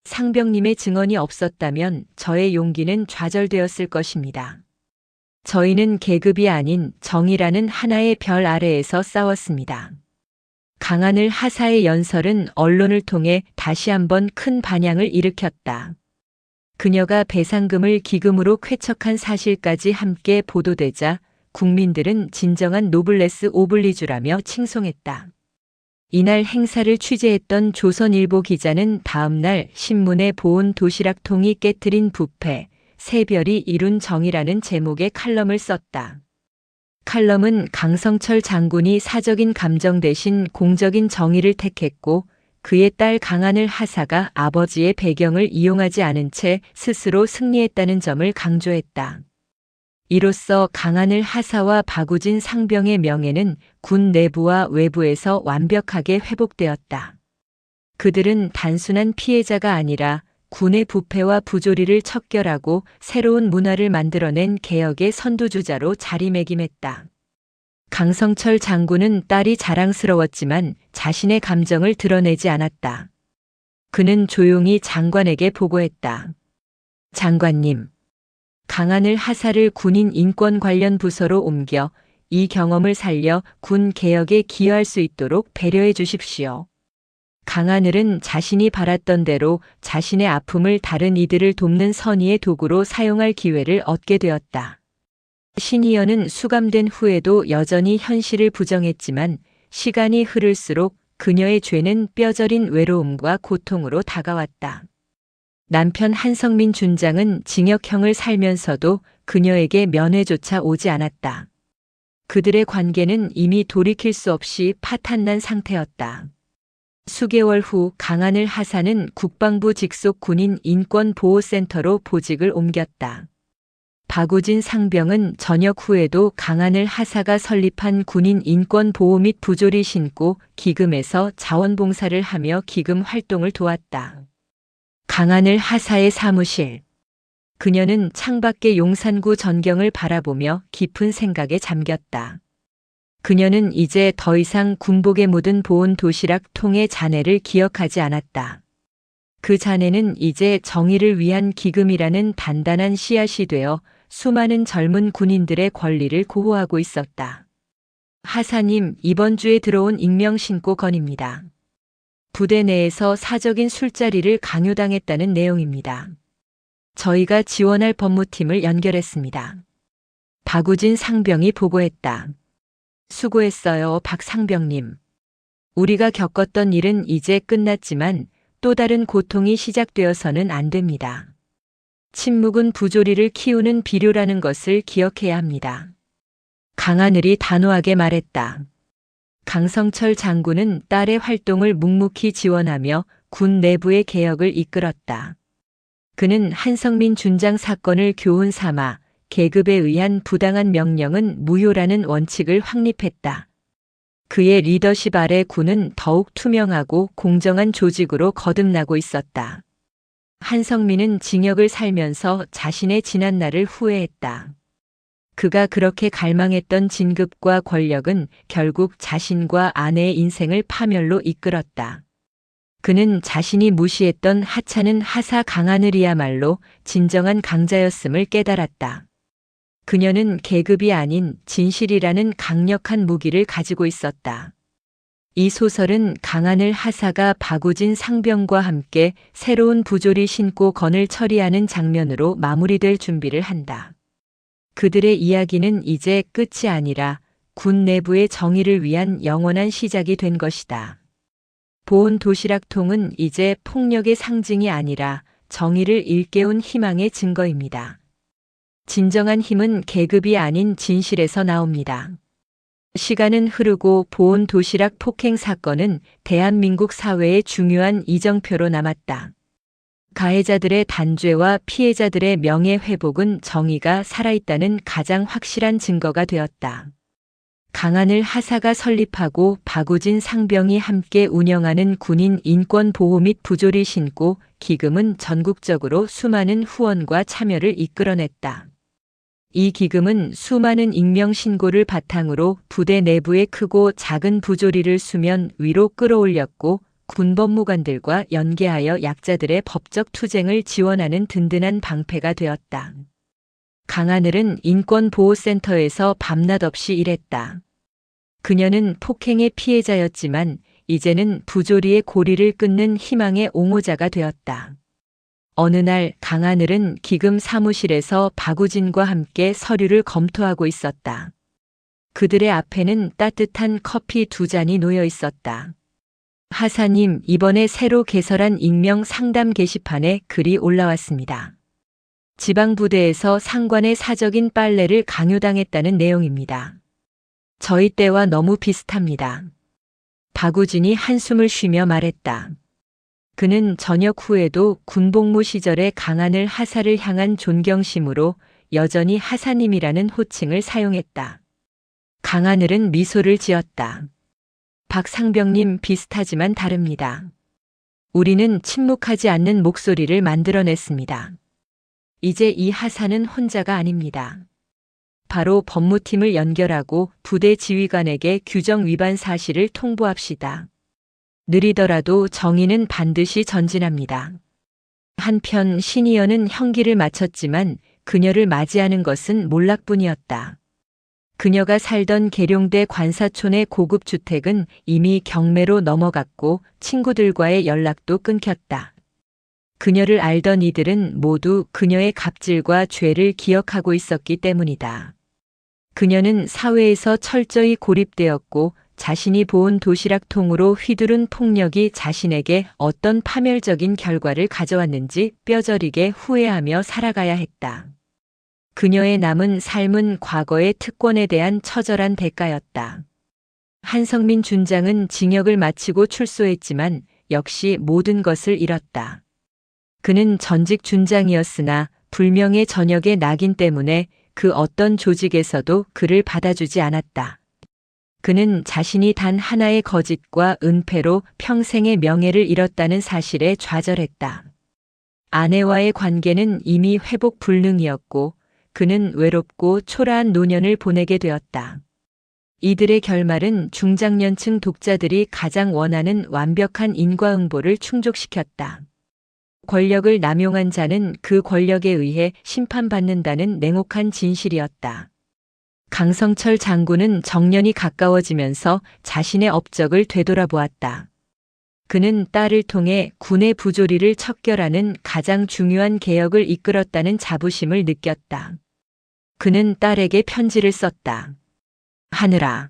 상병님의 증언이 없었다면 저의 용기는 좌절되었을 것입니다. 저희는 계급이 아닌 정의라는 하나의 별 아래에서 싸웠습니다. 강하늘 하사의 연설은 언론을 통해 다시 한번 큰 반향을 일으켰다. 그녀가 배상금을 기금으로 쾌척한 사실까지 함께 보도되자 국민들은 진정한 노블레스 오블리주라며 칭송했다. 이날 행사를 취재했던 조선일보 기자는 다음 날 신문에 보온 도시락통이 깨트린 부패, 새별이 이룬 정의라는 제목의 칼럼을 썼다. 칼럼은 강성철 장군이 사적인 감정 대신 공적인 정의를 택했고 그의 딸 강하늘 하사가 아버지의 배경을 이용하지 않은 채 스스로 승리했다는 점을 강조했다. 이로써 강하늘 하사와 박우진 상병의 명예는 군 내부와 외부에서 완벽하게 회복되었다. 그들은 단순한 피해자가 아니라 군의 부패와 부조리를 척결하고 새로운 문화를 만들어낸 개혁의 선두주자로 자리매김했다. 강성철 장군은 딸이 자랑스러웠지만 자신의 감정을 드러내지 않았다. 그는 조용히 장관에게 보고했다. 장관님, 강하늘 하사를 군인 인권 관련 부서로 옮겨 이 경험을 살려 군 개혁에 기여할 수 있도록 배려해 주십시오. 강하늘은 자신이 바랐던 대로 자신의 아픔을 다른 이들을 돕는 선의의 도구로 사용할 기회를 얻게 되었다. 신희연은 수감된 후에도 여전히 현실을 부정했지만 시간이 흐를수록 그녀의 죄는 뼈저린 외로움과 고통으로 다가왔다. 남편 한성민 준장은 징역형을 살면서도 그녀에게 면회조차 오지 않았다. 그들의 관계는 이미 돌이킬 수 없이 파탄난 상태였다. 수개월 후 강하늘 하사는 국방부 직속 군인 인권보호센터로 보직을 옮겼다. 박우진 상병은 전역 후에도 강하늘 하사가 설립한 군인 인권보호 및 부조리 신고 기금에서 자원봉사를 하며 기금 활동을 도왔다. 강하늘 하사의 사무실. 그녀는 창밖의 용산구 전경을 바라보며 깊은 생각에 잠겼다. 그녀는 이제 더 이상 군복에 묻은 보온 도시락 통의 잔해를 기억하지 않았다. 그 잔해는 이제 정의를 위한 기금이라는 단단한 씨앗이 되어 수많은 젊은 군인들의 권리를 보호하고 있었다. 하사님, 이번 주에 들어온 익명신고 건입니다. 부대 내에서 사적인 술자리를 강요당했다는 내용입니다. 저희가 지원할 법무팀을 연결했습니다. 박우진 상병이 보고했다. 수고했어요, 박 상병님. 우리가 겪었던 일은 이제 끝났지만 또 다른 고통이 시작되어서는 안 됩니다. 침묵은 부조리를 키우는 비료라는 것을 기억해야 합니다. 강하늘이 단호하게 말했다. 강성철 장군은 딸의 활동을 묵묵히 지원하며 군 내부의 개혁을 이끌었다. 그는 한성민 준장 사건을 교훈 삼아 계급에 의한 부당한 명령은 무효라는 원칙을 확립했다. 그의 리더십 아래 군은 더욱 투명하고 공정한 조직으로 거듭나고 있었다. 한성민은 징역을 살면서 자신의 지난날을 후회했다. 그가 그렇게 갈망했던 진급과 권력은 결국 자신과 아내의 인생을 파멸로 이끌었다. 그는 자신이 무시했던 하찮은 하사 강하늘이야말로 진정한 강자였음을 깨달았다. 그녀는 계급이 아닌 진실이라는 강력한 무기를 가지고 있었다. 이 소설은 강하늘 하사가 박우진 상병과 함께 새로운 부조리 신고 건을 처리하는 장면으로 마무리될 준비를 한다. 그들의 이야기는 이제 끝이 아니라 군 내부의 정의를 위한 영원한 시작이 된 것이다. 보온 도시락통은 이제 폭력의 상징이 아니라 정의를 일깨운 희망의 증거입니다. 진정한 힘은 계급이 아닌 진실에서 나옵니다. 시간은 흐르고 보온 도시락 폭행 사건은 대한민국 사회의 중요한 이정표로 남았다. 가해자들의 단죄와 피해자들의 명예 회복은 정의가 살아있다는 가장 확실한 증거가 되었다. 강하늘 하사가 설립하고 박우진 상병이 함께 운영하는 군인 인권 보호 및 부조리 신고 기금은 전국적으로 수많은 후원과 참여를 이끌어냈다. 이 기금은 수많은 익명 신고를 바탕으로 부대 내부의 크고 작은 부조리를 수면 위로 끌어올렸고 군법무관들과 연계하여 약자들의 법적 투쟁을 지원하는 든든한 방패가 되었다. 강하늘은 인권보호센터에서 밤낮 없이 일했다. 그녀는 폭행의 피해자였지만 이제는 부조리의 고리를 끊는 희망의 옹호자가 되었다. 어느 날 강하늘은 기금 사무실에서 박우진과 함께 서류를 검토하고 있었다. 그들의 앞에는 따뜻한 커피 2잔이 놓여 있었다. 하사님, 이번에 새로 개설한 익명 상담 게시판에 글이 올라왔습니다. 지방부대에서 상관의 사적인 빨래를 강요당했다는 내용입니다. 저희 때와 너무 비슷합니다. 박우진이 한숨을 쉬며 말했다. 그는 전역 후에도 군복무 시절에 강하늘 하사를 향한 존경심으로 여전히 하사님이라는 호칭을 사용했다. 강하늘은 미소를 지었다. 박상병님, 비슷하지만 다릅니다. 우리는 침묵하지 않는 목소리를 만들어냈습니다. 이제 이 하사는 혼자가 아닙니다. 바로 법무팀을 연결하고 부대 지휘관에게 규정 위반 사실을 통보합시다. 느리더라도 정의는 반드시 전진합니다. 한편 신이여는 형기를 마쳤지만 그녀를 맞이하는 것은 몰락뿐이었다. 그녀가 살던 계룡대 관사촌의 고급 주택은 이미 경매로 넘어갔고 친구들과의 연락도 끊겼다. 그녀를 알던 이들은 모두 그녀의 갑질과 죄를 기억하고 있었기 때문이다. 그녀는 사회에서 철저히 고립되었고 자신이 보온 도시락통으로 휘두른 폭력이 자신에게 어떤 파멸적인 결과를 가져왔는지 뼈저리게 후회하며 살아가야 했다. 그녀의 남은 삶은 과거의 특권에 대한 처절한 대가였다. 한성민 준장은 징역을 마치고 출소했지만 역시 모든 것을 잃었다. 그는 전직 준장이었으나 불명예 전역의 낙인 때문에 그 어떤 조직에서도 그를 받아주지 않았다. 그는 자신이 단 하나의 거짓과 은폐로 평생의 명예를 잃었다는 사실에 좌절했다. 아내와의 관계는 이미 회복 불능이었고 그는 외롭고 초라한 노년을 보내게 되었다. 이들의 결말은 중장년층 독자들이 가장 원하는 완벽한 인과응보를 충족시켰다. 권력을 남용한 자는 그 권력에 의해 심판받는다는 냉혹한 진실이었다. 강성철 장군은 정년이 가까워지면서 자신의 업적을 되돌아보았다. 그는 딸을 통해 군의 부조리를 척결하는 가장 중요한 개혁을 이끌었다는 자부심을 느꼈다. 그는 딸에게 편지를 썼다. 하늘아,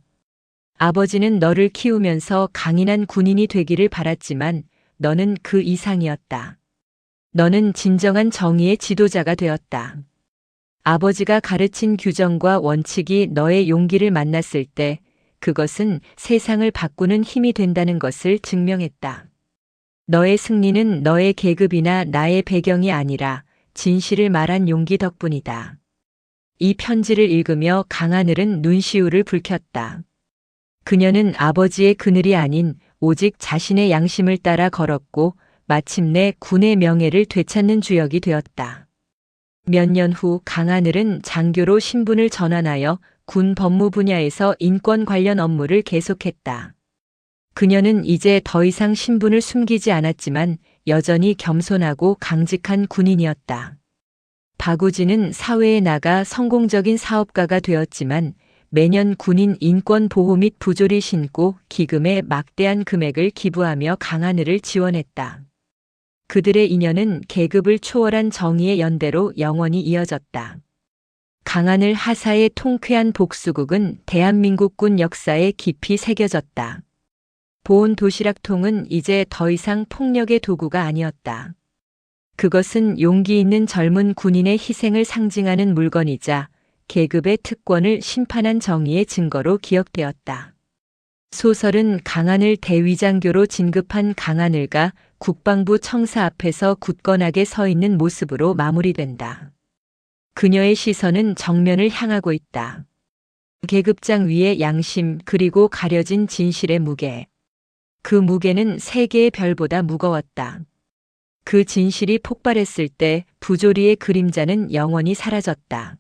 아버지는 너를 키우면서 강인한 군인이 되기를 바랐지만 너는 그 이상이었다. 너는 진정한 정의의 지도자가 되었다. 아버지가 가르친 규정과 원칙이 너의 용기를 만났을 때 그것은 세상을 바꾸는 힘이 된다는 것을 증명했다. 너의 승리는 너의 계급이나 나의 배경이 아니라 진실을 말한 용기 덕분이다. 이 편지를 읽으며 강하늘은 눈시울을 붉혔다. 그녀는 아버지의 그늘이 아닌 오직 자신의 양심을 따라 걸었고 마침내 군의 명예를 되찾는 주역이 되었다. 몇 년 후 강하늘은 장교로 신분을 전환하여 군 법무 분야에서 인권 관련 업무를 계속했다. 그녀는 이제 더 이상 신분을 숨기지 않았지만 여전히 겸손하고 강직한 군인이었다. 박우진은 사회에 나가 성공적인 사업가가 되었지만 매년 군인 인권 보호 및 부조리 신고 기금에 막대한 금액을 기부하며 강하늘을 지원했다. 그들의 인연은 계급을 초월한 정의의 연대로 영원히 이어졌다. 강하늘 하사의 통쾌한 복수극은 대한민국 군 역사에 깊이 새겨졌다. 보온 도시락통은 이제 더 이상 폭력의 도구가 아니었다. 그것은 용기 있는 젊은 군인의 희생을 상징하는 물건이자 계급의 특권을 심판한 정의의 증거로 기억되었다. 소설은 강하늘 대위장교로 진급한 강하늘과 국방부 청사 앞에서 굳건하게 서 있는 모습으로 마무리된다. 그녀의 시선은 정면을 향하고 있다. 계급장 위의 양심 그리고 가려진 진실의 무게. 그 무게는 세 개의 별보다 무거웠다. 그 진실이 폭발했을 때 부조리의 그림자는 영원히 사라졌다.